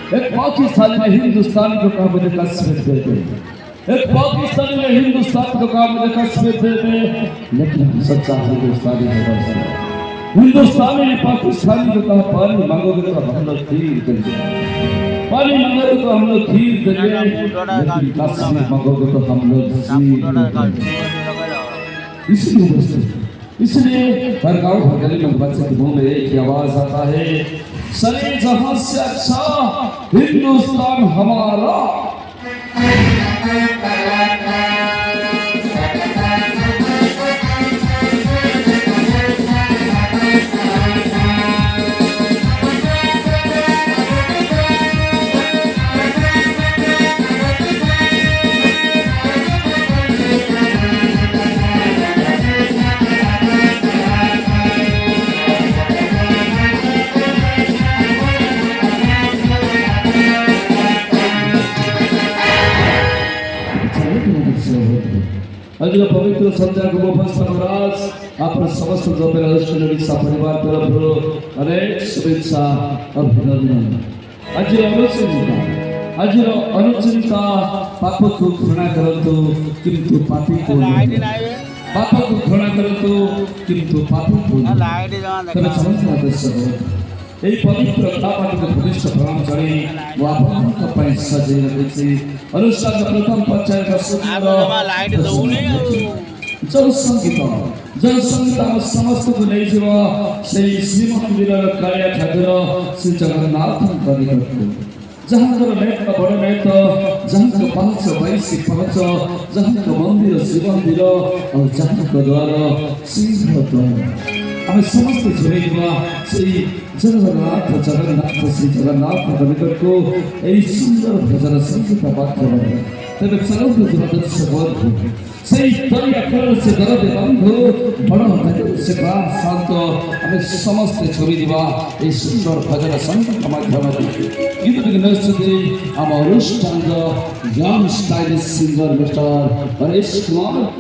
एक पाकिस्तानी ने हिंदुस्तानी को कहा मुझे कस्में दे दे, एक पाकिस्तानी ने हिंदुस्तान को कहा मुझे कस्में दे दे, लेकिन सच्चा हिंदुस्तानी है। हिंदुस्तानी ने पाकिस्तानी को कहा पानी मांगोगे तो हम लोग खीर देंगे, पानी मांगोगे तो हम लोग खीर देंगे, लेकिन कस्में मांगोगे तो हम लोग इसलिए हर गांव हर गली में बच्चे के मुंह में एक ही आवाज आता है, सरे जहां से अच्छा हिंदुस्तान हमारा। आज पवित्र संध्या महाराज आपल्या समस्त जोपेरा परिवार तरफ अनेक शुभेच्छा अभिनंदन। आज अनुचिंता पाप को घृणा करतु किंतु पापी को पाप को घृणा करतु किंतु पापी को तब समझना दर्शक এই পবিত্র তাপাটিকে প্রতিষ্ঠ প্রণাম জানি ও আপনাଙ୍କ ପାଇଁ ସଜେଇ ରଖିଛି। ଅନୁଷ୍ଠାନ ପ୍ରଥମ ପର୍ଯ୍ୟାୟର ସୁନ୍ଦର ଜଳ ସଙ୍ଗୀତ ଆମ ସମସ୍ତଙ୍କୁ ନେଇଯିବ ସେଇ ଶ୍ରୀମନ୍ଦିରର କାଳିଆ ଠାକୁର ଶ୍ରୀ ଜଗନ୍ନାଥଙ୍କ ନିକଟକୁ, ଯାହାଙ୍କର ନେତ ବଡ଼ ନେତ, ଯାହାଙ୍କ ପାହାଚ ବାଇଶି ପାହାଚ, ଯାହାଙ୍କ ମନ୍ଦିର ଶ୍ରୀମନ୍ଦିର ଆଉ ଯାହାଙ୍କ ଦ୍ୱାର ସିଂହ ଦ୍ୱାର। ଆମେ ସମସ୍ତେ ଝୁଲେଇବା ସେଇ ଜଗନ୍ନାଥ ଶ୍ରୀ ଜଗନ୍ନାଥଙ୍କ ନିକଟକୁ ଏହି ସୁନ୍ଦର ଭଜନ ସଙ୍ଗୀତ ମାଧ୍ୟମରେ। ତେବେ ଚାଲନ୍ତୁ ଦର୍ଶକ ବନ୍ଧୁ, ସେଇ ଦରିଆ କୂଳରେ ସେ ଦରଦୀ ବନ୍ଧୁ ବଡ଼ ସେ ଶାନ୍ତ ଆମେ ସମସ୍ତେ ଝୁଲିଯିବା ଏହି ସୁନ୍ଦର ଭଜନ ସଙ୍ଗୀତ ମାଧ୍ୟମରେ। ଗୀତଟିକୁ ନେଉଛନ୍ତି ଆମ ଅନୁଷ୍ଠାନର young stylish singer mister Haresh Kumar.